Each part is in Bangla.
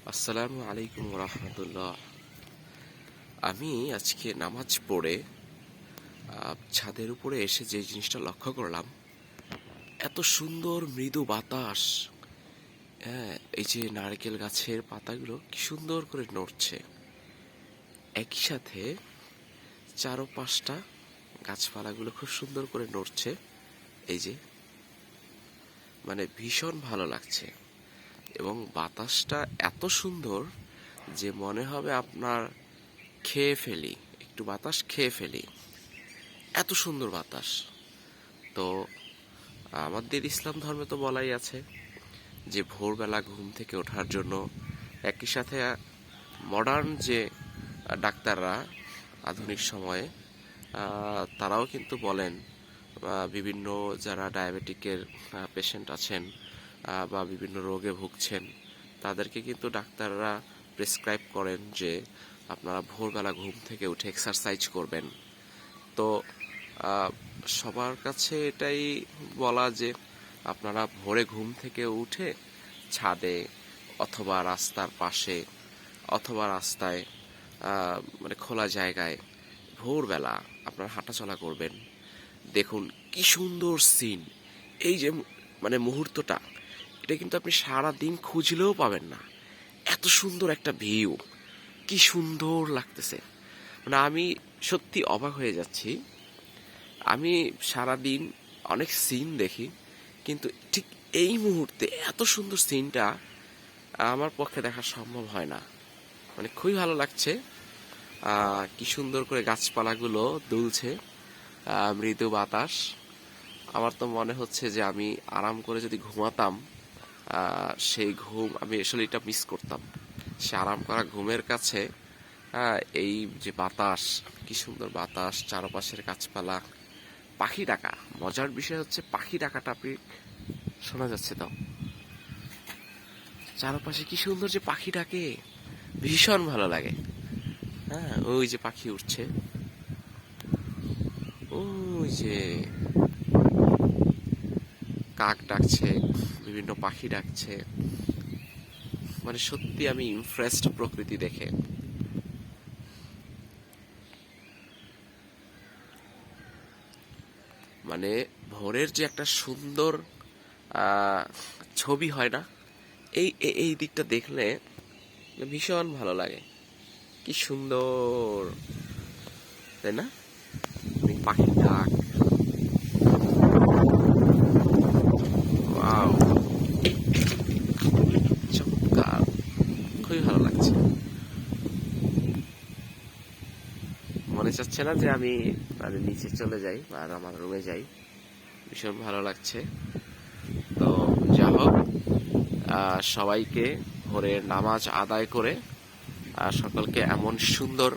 আসসালামু আলাইকুম রহমতুল্লাহ। আমি আজকে নামাজ পড়ে ছাদের উপরে এসে যে জিনিসটা লক্ষ্য করলাম, এত সুন্দর মৃদু বাতাস। হ্যাঁ, এই যে নারকেল গাছের পাতাগুলো কি সুন্দর করে নড়ছে, একই সাথে চারো পাঁচটা গাছপালাগুলো খুব সুন্দর করে নড়ছে। এই যে মানে ভীষণ ভালো লাগছে, এবং বাতাসটা এত সুন্দর যে মনে হবে আপনার খেয়ে ফেলি, একটু বাতাস খেয়ে ফেলি, এত সুন্দর বাতাস। তো আমাদের ইসলাম ধর্মে তো বলাই আছে যে ভোরবেলা ঘুম থেকে ওঠার জন্য, একই সাথে মডার্ন যে ডাক্তাররা আধুনিক সময়ে তারাও কিন্তু বলেন, বিভিন্ন যারা ডায়াবেটিকের পেশেন্ট আছেন বা বিভিন্ন রোগে ভুগছেন, তাদেরকে কিন্তু ডাক্তাররা প্রেসক্রাইব করেন যে আপনারা ভোরবেলা ঘুম থেকে উঠে এক্সারসাইজ করবেন। তো সবার কাছে এটাই বলা যে আপনারা ভোরে ঘুম থেকে উঠে ছাদে অথবা রাস্তার পাশে অথবা রাস্তায়, মানে খোলা জায়গায় ভোরবেলা আপনারা হাঁটাচলা করবেন। দেখুন কি সুন্দর সিন, এই যে মানে মুহূর্তটা, এটা কিন্তু আপনি সারা দিন খুঁজলেও পাবেন না। এত সুন্দর একটা ভিউ, কি সুন্দর লাগতেছে, মানে আমি সত্যি অবাক হয়ে যাচ্ছি। আমি সারাদিন অনেক সিন দেখি, কিন্তু ঠিক এই মুহূর্তে এত সুন্দর সিনটা আমার পক্ষে দেখা সম্ভব হয় না। মানে খুবই ভালো লাগছে। কি সুন্দর করে গাছপালাগুলো দুলছে, মৃদু বাতাস। আমার তো মনে হচ্ছে যে আমি আরাম করে যদি ঘুমাতাম, সেই ঘুম আমি আসলে এটা মিস করতাম। সে আরাম করা ঘুমের কাছে এই যে বাতাস, কি সুন্দর বাতাস, চারপাশের গাছপালা, পাখি ডাকা। মজার বিষয় হচ্ছে পাখি ডাকাটা আপনি শোনা যাচ্ছে তো, চারপাশে কি সুন্দর যে পাখি ডাকে, ভীষণ ভালো লাগে। হ্যাঁ, ওই যে পাখি উঠছে, ওই যে কাক ডাকছে, বিভিন্ন পাখি ডাকছে। মানে সত্যি আমি ইমপ্রেসড প্রকৃতি দেখে। মানে ভোরের যে একটা সুন্দর ছবি হয় না, এই এই দিকটা দেখলে ভীষণ ভালো লাগে। কি সুন্দর, তাই না? পাখির ডাক, ওয়াও, চমৎকার, খুবই ভালো লাগছে। মনে চাচ্ছে না যে আমি মানে নিচে চলে যাই আর আমার রুমে যাই, ভীষণ ভালো লাগছে। তো যা হোক, সবাইকে ভোরের নামাজ আদায় করে সকলকে এমন সুন্দর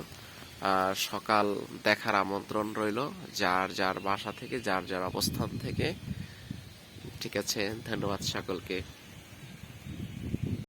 সকাল দেখার আমন্ত্রণ রইল, যার যার বাসা থেকে, যার যার অবস্থান থেকে। ঠিক আছে, ধন্যবাদ সকলকে।